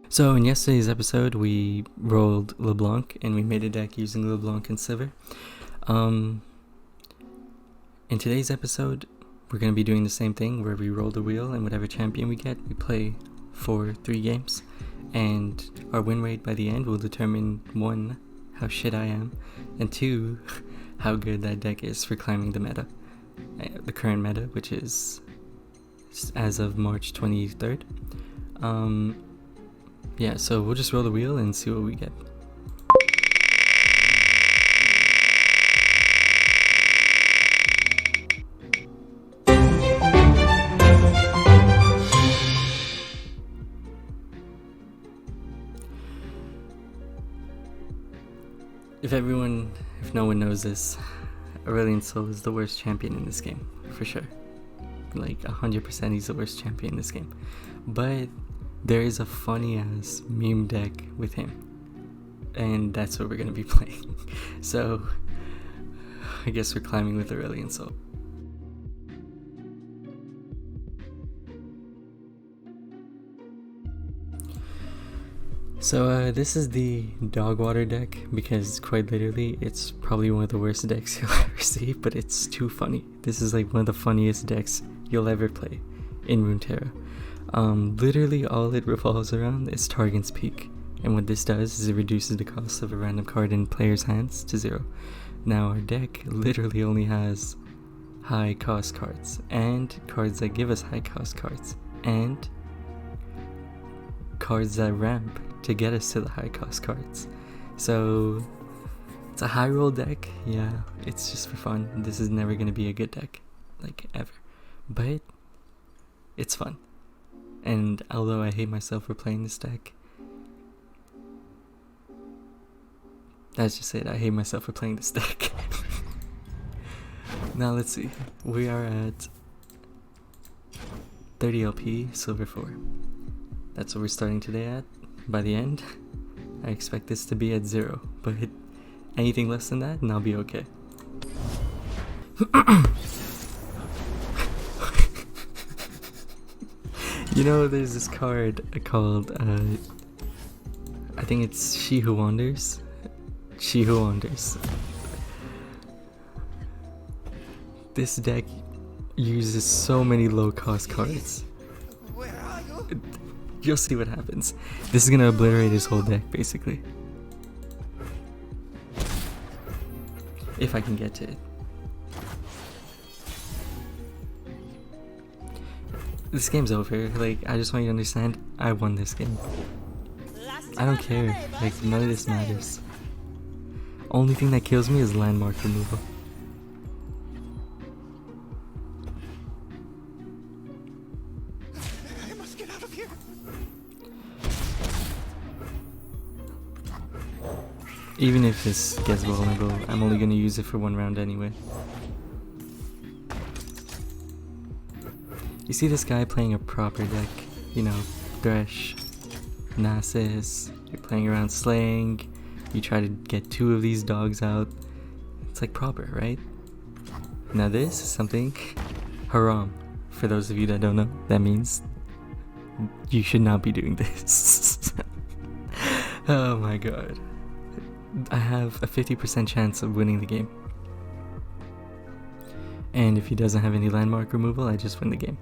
So in yesterday's episode, we rolled LeBlanc and we made a deck using LeBlanc and Sliver. In today's episode, we're going to be doing the same thing where we roll the wheel and whatever champion we get, we play for 3 games. And our win rate by the end will determine 1, how shit I am, and 2, how good that deck is for climbing the meta. The current meta, which is as of March 23rd. Yeah, so we'll just roll the wheel and see what we get. If no one knows this, Aurelion Sol is the worst champion in this game, for sure. Like 100% he's the worst champion in this game. But there is a funny ass meme deck with him, and that's what we're gonna be playing. So I guess we're climbing with Aurelion Sol. So this is the dog water deck because quite literally it's probably one of the worst decks you'll ever see, but it's too funny. This is like one of the funniest decks you'll ever play in Runeterra. Literally all it revolves around is Targon's Peak, and what this does is it reduces the cost of a random card in players' hands to 0. Now our deck literally only has high cost cards, and cards that give us high cost cards, and cards that ramp to get us to the high cost cards. So it's a high roll deck. Yeah, it's just for fun. This is never going to be a good deck, like ever, but it's fun. And although I hate myself for playing this deck, that's just it, I hate myself for playing this deck. Now let's see, we are at 30 LP, silver 4. That's what we're starting today at. By the end, I expect this to be at 0, but anything less than that and I'll be okay. You know, there's this card called, I think it's She Who Wanders. She Who Wanders. This deck uses so many low cost cards. You'll see what happens. This is gonna obliterate his whole deck, basically. If I can get to it. This game's over. Like, I just want you to understand, I won this game. I don't care. Like, none of this matters. Only thing that kills me is landmark removal. I must get out of here. Even if this gets vulnerable, I'm only gonna use it for 1 round anyway. You see this guy playing a proper deck, you know, Thresh, Nasus, you're playing around slaying, you try to get 2 of these dogs out. It's like proper, right? Now this is something haram. For those of you that don't know, that means you should not be doing this. Oh my god. I have a 50% chance of winning the game. And if he doesn't have any landmark removal, I just win the game.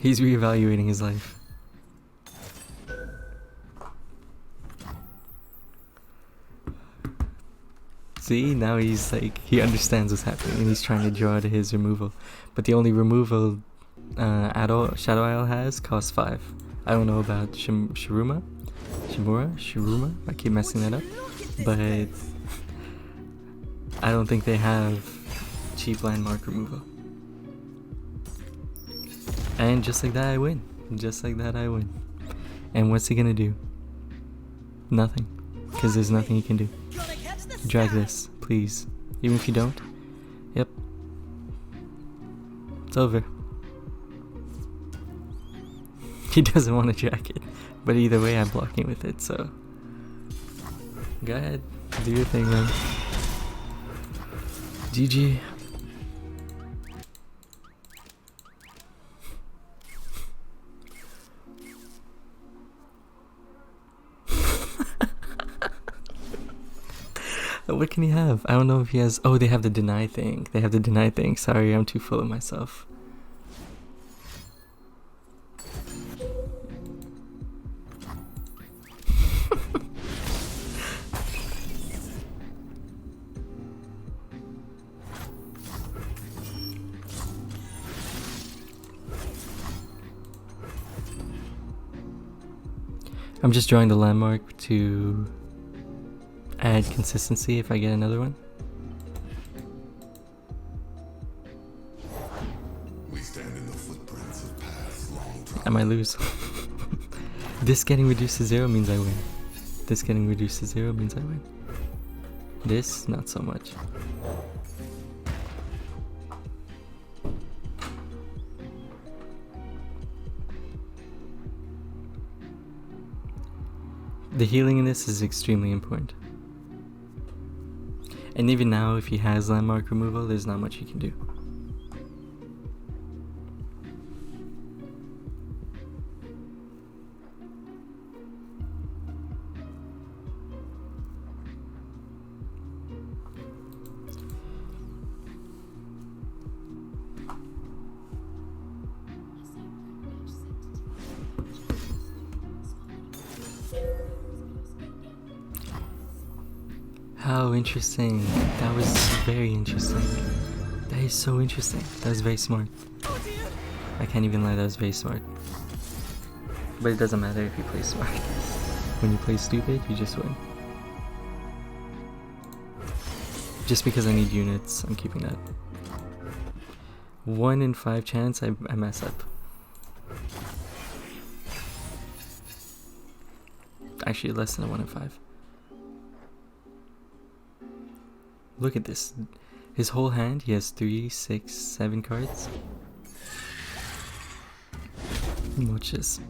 He's reevaluating his life. See, now he's like, he understands what's happening and he's trying to draw to his removal. But the only removal Shadow Isle has costs 5. I don't know about Shimura? I keep messing that up. But I don't think they have cheap landmark removal. And just like that I win. Just like that I win. And what's he gonna do? Nothing. Because there's nothing he can do. Drag this, please. Even if you don't. Yep. It's over. He doesn't want to drag it. But either way I'm blocking with it, so go ahead. Do your thing, man. GG. What can he have? I don't know if he has... Oh, they have the deny thing. They have the deny thing. Sorry, I'm too full of myself. I'm just drawing the landmark to add consistency if I get another one. We stand in the footprints of paths long I might lose. This getting reduced to 0 means I win. This getting reduced to 0 means I win. This, not so much. The healing in this is extremely important. And even now, if he has landmark removal, there's not much he can do. How interesting. That was very interesting. That is so interesting. That was very smart. I can't even lie, that was very smart. But it doesn't matter if you play smart. When you play stupid, you just win. Just because I need units, I'm keeping that. 1 in 5 chance I mess up. Actually, less than a 1 in 5. Look at this. His whole hand, he has 3, 6, 7 cards. Watch this.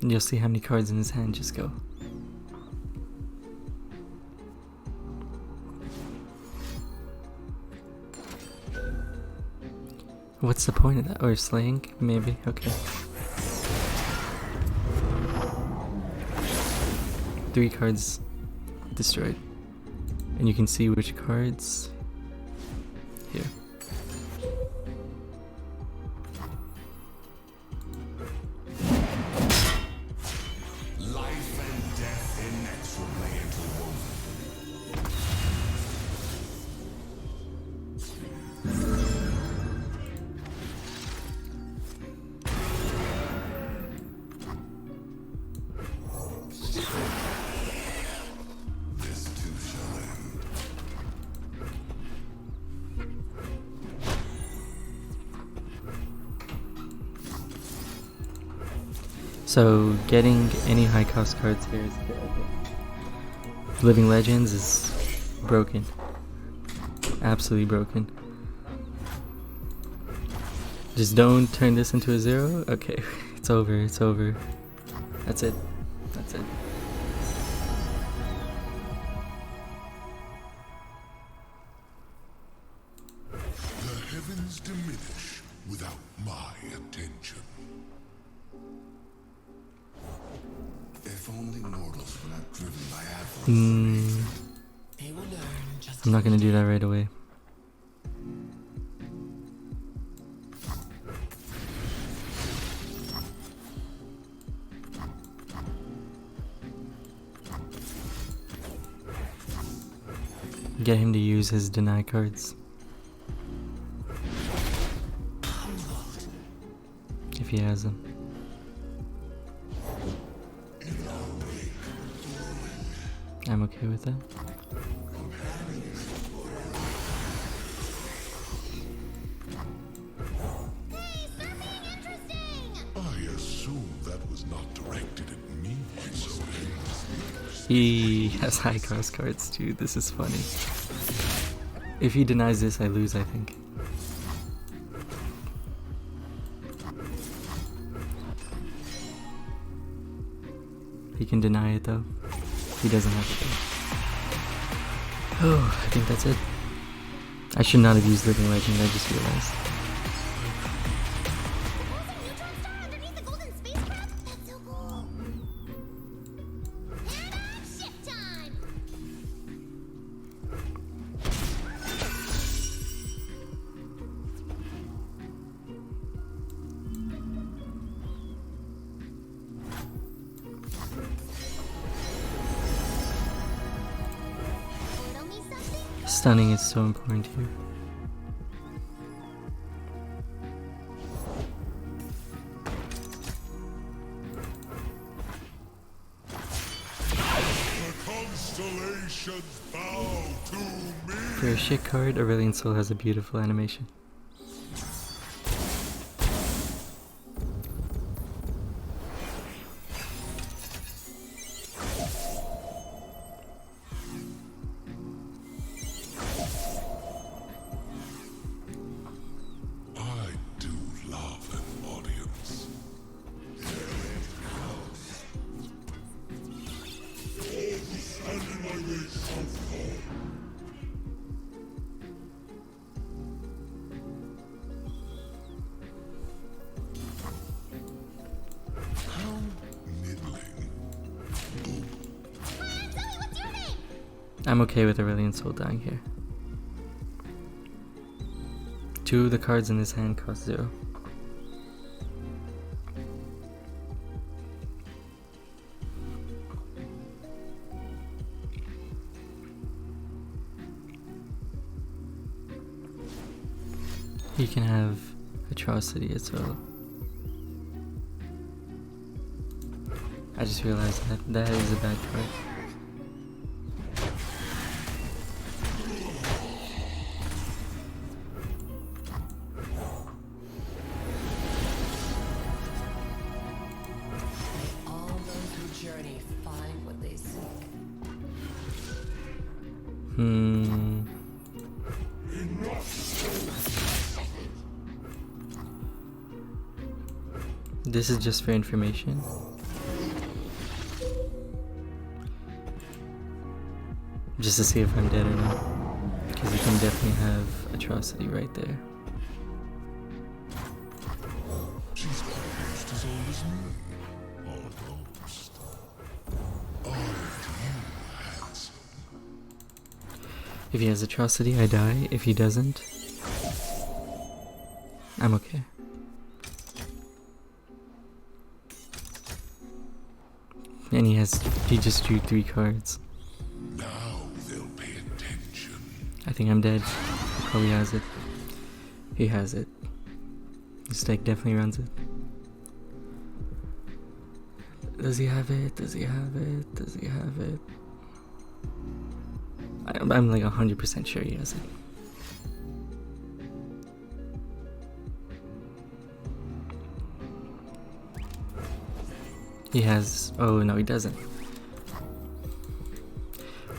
And you'll see how many cards in his hand just go. What's the point of that? Or slaying? Maybe? Okay. 3 cards destroyed. And you can see which cards here. life and death inexorably interwoven. This too shall end. So getting any high cost cards here is good. Living Legends is broken. Absolutely broken. Just don't turn this into a 0. Okay, it's over, it's over. That's it. That's it. The heavens diminish without my attention. If only mortals were not driven by avarice. They will learn just I'm not gonna do that right away. Get him to use his deny cards. If he has them. I'm okay with that. I assume that was not directed at me, so He has high cost cards too. This is funny. If he denies this, I lose, I think. He can deny it though. He doesn't have to. Oh, I think that's it. I should not have used Living Legend, I just realized. Proposing neutron star underneath the golden spacecraft? That's so cool. And ship time. Riddle me something? Stunning is so important here. Constellations bow to me. For a shit card, Aurelion Sol has a beautiful animation. I do love an audience. How middling. Hi, I'm Zoe. What's your name? I'm okay with Aurelion Sol dying here. 2 of the cards in his hand cost 0. He can have Atrocity as well. I just realized that is a bad card. All those who journey find what they seek. This is just for information. Just to see if I'm dead or not. Because you can definitely have Atrocity right there. She's almost as old as me. Almost. Aren't you handsome? If he has Atrocity, I die. If he doesn't, I'm okay. And he just drew 3 cards. Now they'll pay attention. I think I'm dead. He probably has it. He has it. This deck definitely runs it. Does he have it? Does he have it? Does he have it? I'm like 100% sure he has it. He has... Oh, no, he doesn't.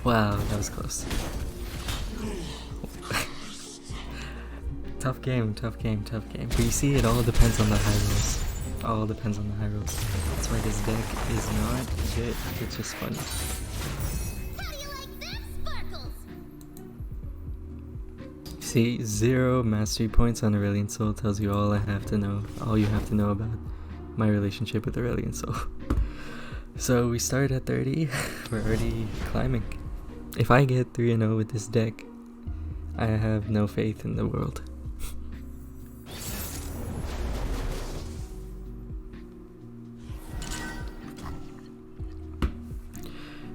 Wow, that was close. Tough game, tough game, tough game. But you see, it all depends on the high rolls. All depends on the high rolls. That's why this deck is not good. It's just funny. How do you like them sparkles? See, 0 mastery points on Aurelion Sol tells you all I have to know. All you have to know about my relationship with Aurelion Sol. So we started at 30. We're already climbing. If I get 3-0 with this deck, I have no faith in the world.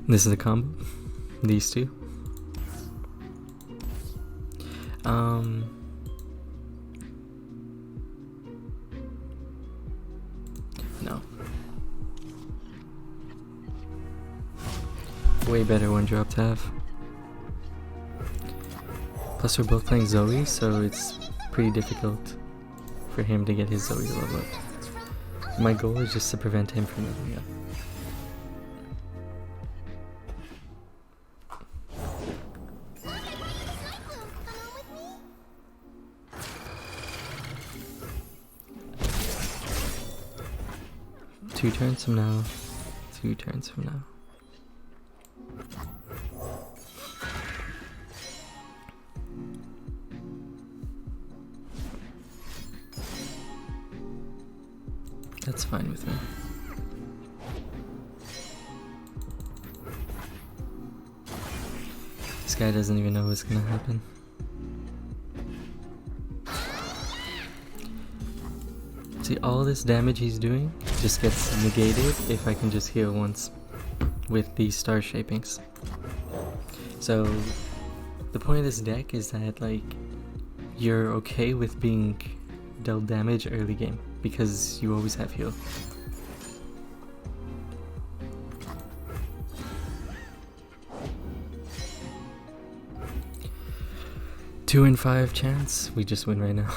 This is the combo. These two. No. Way better one drop to have. Plus we're both playing Zoe, so it's pretty difficult for him to get his Zoe to level up. My goal is just to prevent him from leveling up. Two turns from now. 2 turns from now. That's fine with me. This guy doesn't even know what's gonna happen. See, all this damage he's doing just gets negated if I can just heal once with these star shapings. So the point of this deck is that like you're okay with being dealt damage early game because you always have heal. Two in 5 chance, we just win right now.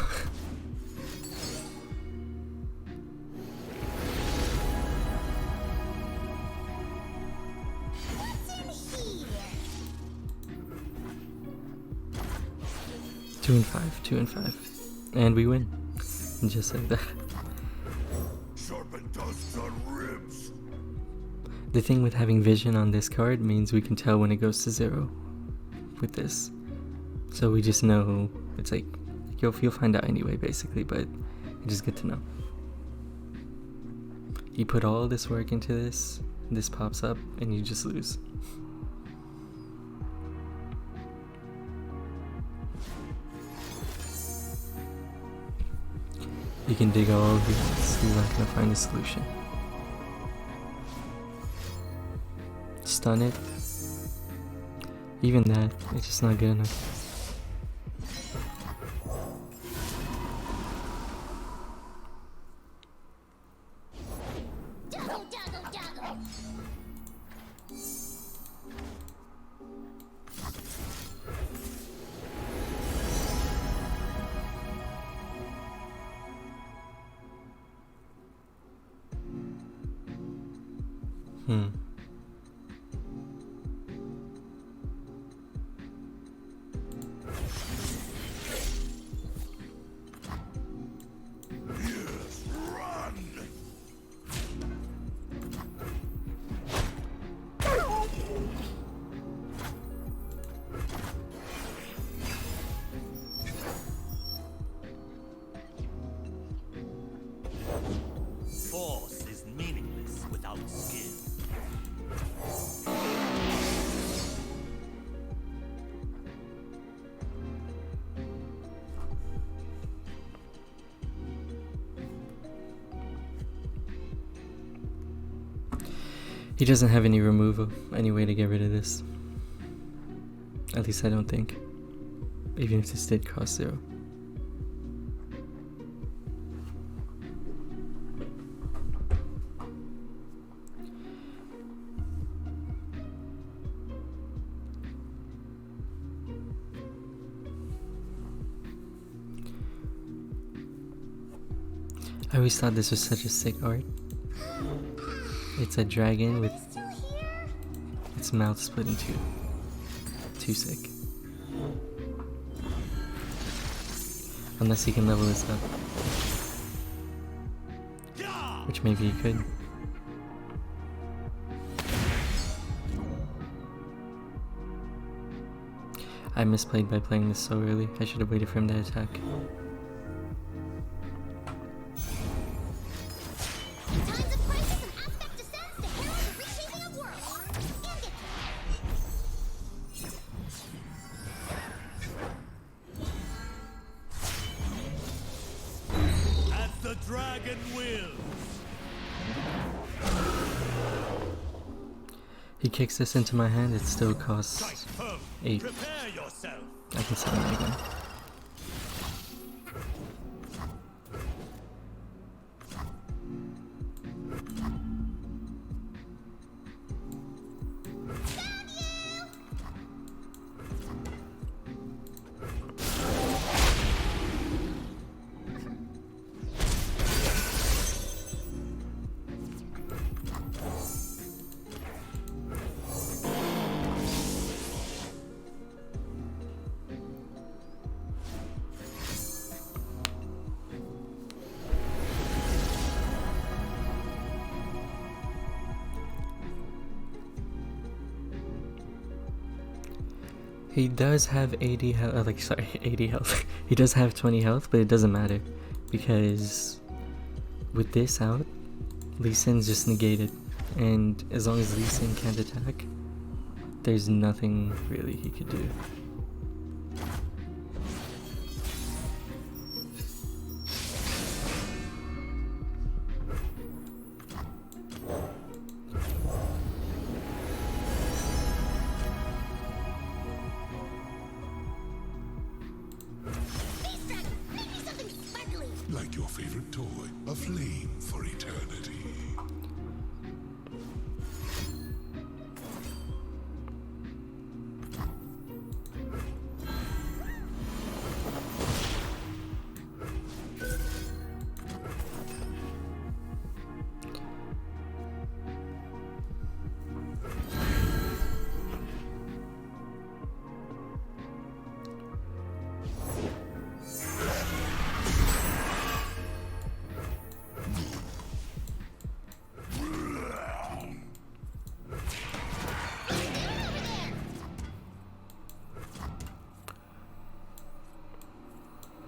Two and five, and we win, just like that. Sharpen dust on ribs. The thing with having vision on this card means we can tell when it goes to 0 with this, so we just know. It's like you'll find out anyway, basically, but it's just good to know. You put all this work into this pops up, and you just lose. You can dig all of these, you're not gonna find a solution. Stun it. Even that, it's just not good enough. Doggo, doggo, doggo. Force is meaningless without skill. He doesn't have any removal, any way to get rid of this. At least I don't think. Even if this did cost 0. I always thought this was such a sick art. It's a dragon with its mouth split in two. Too sick. Unless he can level this up. Which maybe he could. I misplayed by playing this so early. I should have waited for him to attack. Times of crisis and aspect descends to herald the reshaping of worlds. And it As the dragon wills. He kicks this into my hand, it still costs 8. Prepare yourself. I can summon it again. He does have 80 health, 80 health. He does have 20 health, but it doesn't matter. Because with this out, Lee Sin's just negated, and as long as Lee Sin can't attack, there's nothing really he could do. Beast Dragon, make me something sparkly. Like your favorite toy, a flame for eternity.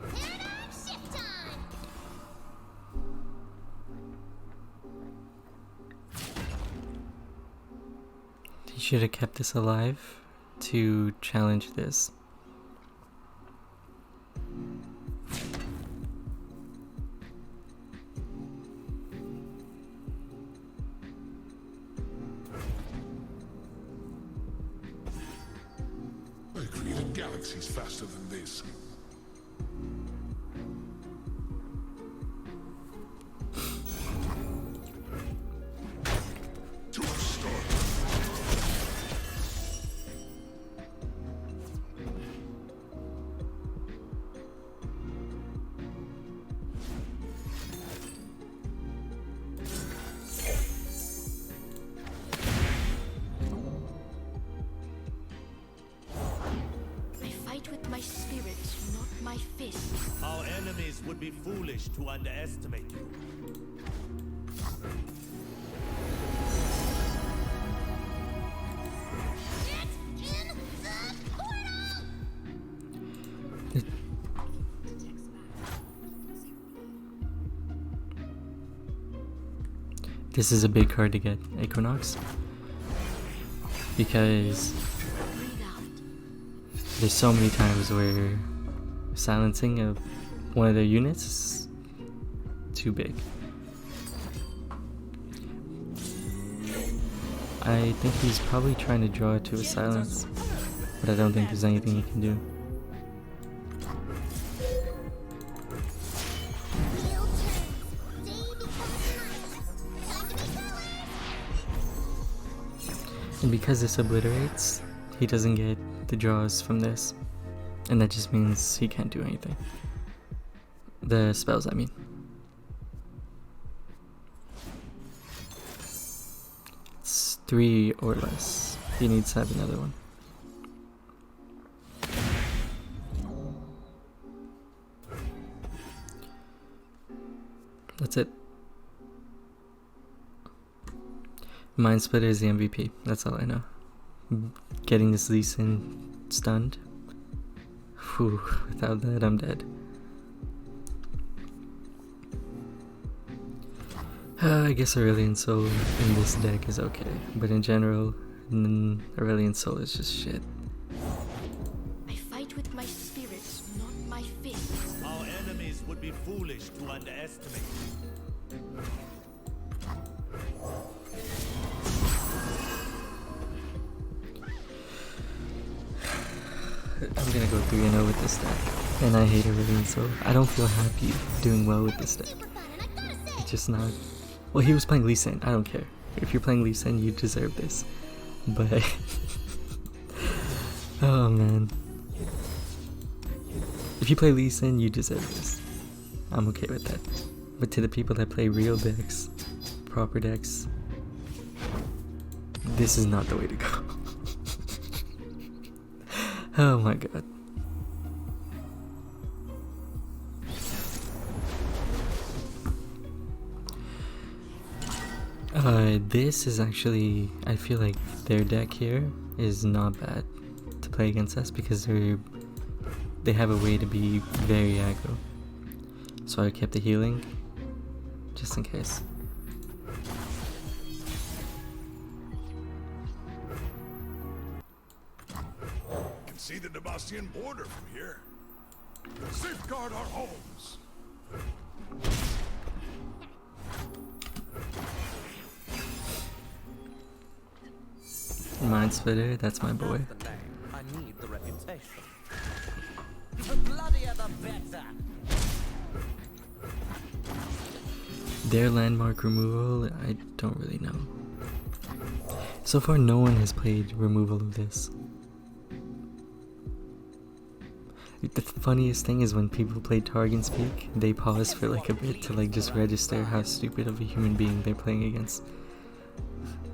Paradigm shift time. He should have kept this alive to challenge this. I created galaxies faster than this. To a start. I fight with my spirit, not my fist. Our enemies would be foolish to underestimate you. Get in the portal. This is a big card to get, Equinox, because Breathe out. there's so many times where silencing of one of their units is too big. I think he's probably trying to draw it to a silence, but I don't think there's anything he can do. Wheel turns. Day becomes night. Time to be colors. And because this obliterates, he doesn't get the draws from this, and that just means he can't do anything. The spells, I mean. It's 3 or less. He needs to have another one. That's it. Mind Splitter is the MVP. That's all I know. Getting this Lee Sin stunned. Whew, without that, I'm dead. I guess Aurelian Soul in this deck is okay, but in general, Aurelian Soul is just shit. I fight with my spirit, not my fist. Our enemies would be foolish to underestimate you. I'm gonna go 3-0 with this deck, and I hate Aurelian Soul. I don't feel happy doing well with this deck. Super fun, and I gotta say, It's just not. Well, he was playing Lee Sin. I don't care. If you're playing Lee Sin, you deserve this. But oh man, if you play Lee Sin, you deserve this. I'm okay with that. But to the people that play real decks, proper decks, this is not the way to go. Oh my god. This is actually, I feel like their deck here is not bad to play against us because they have a way to be very aggro. So I kept the healing just in case. see the Demacian border from here. Safeguard our homes. Mind Splitter, that's my boy. The name. I need the reputation. The bloodier the better. Their landmark removal, I don't really know. So far, no one has played removal of this. The funniest thing is when people play Targon Speak, they pause for like a bit to like just register how stupid of a human being they're playing against.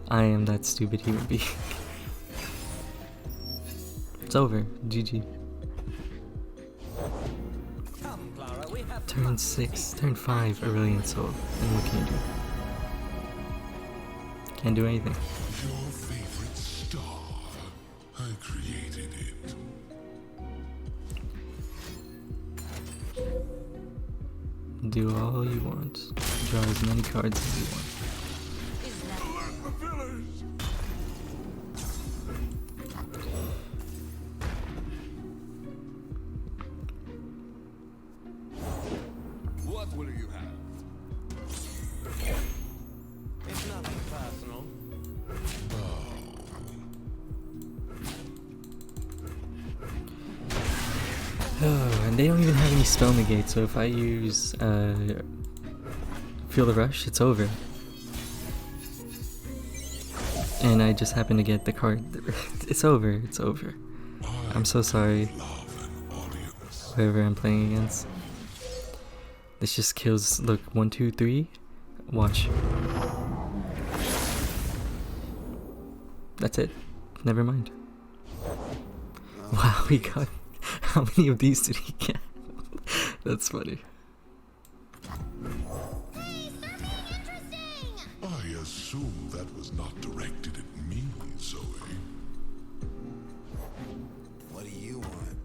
I am that stupid human being. It's over. GG. Come, Clara, we have Turn 6, turn 5, Aurelian Soul. And what can you do? Can't do anything. Your favorite star. I created it. Do all you want. Draw as many cards as you want. Alert the village! What will you have? It's nothing personal. Oh, and they don't even have any spell negate, so if I use Feel the Rush, it's over. And I just happen to get the card. It's over, it's over. I'm so sorry, whoever I'm playing against. This just kills, look, 1, 2, 3, watch. That's it, never mind. Wow, we got, how many of these did he get? That's funny. Hey, start being interesting! I assume that was not directed at me, Zoe. What do you want?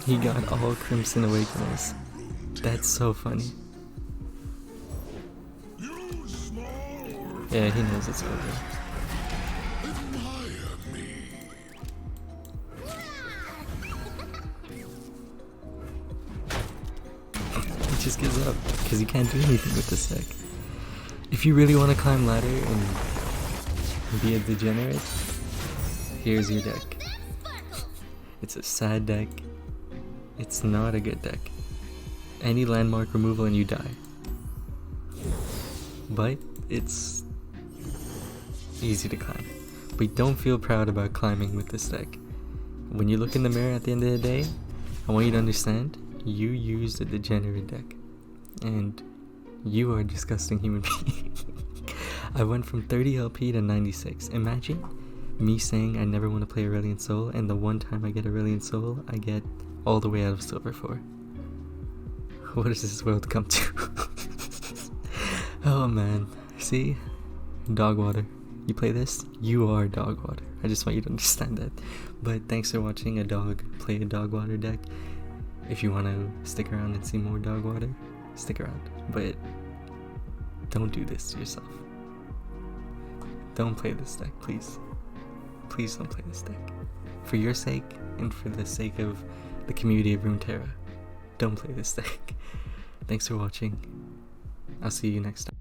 He got all Crimson Awakeners. That's so funny. You small Yeah, he knows it's over. admire me. He just gives up because he can't do anything with this deck. If you really want to climb ladder and be a degenerate, here's your deck. It's a sad deck. It's not a good deck. Any landmark removal and you die. But it's easy to climb. But don't feel proud about climbing with this deck. When you look in the mirror at the end of the day, I want you to understand you used a degenerate deck. And you are a disgusting human being. I went from 30 LP to 96. Imagine me saying I never want to play Aurelian Soul, and the one time I get Aurelian Soul, I get all the way out of Silver 4. What does this world come to? Oh man. See? Dog water. You play this? You are dog water. I just want you to understand that. But thanks for watching a dog play a dog water deck. If you want to stick around and see more dog water, stick around. But don't do this to yourself. Don't play this deck, please. Please don't play this deck. For your sake, and for the sake of the community of Runeterra, don't play this deck. Thanks for watching. I'll see you next time.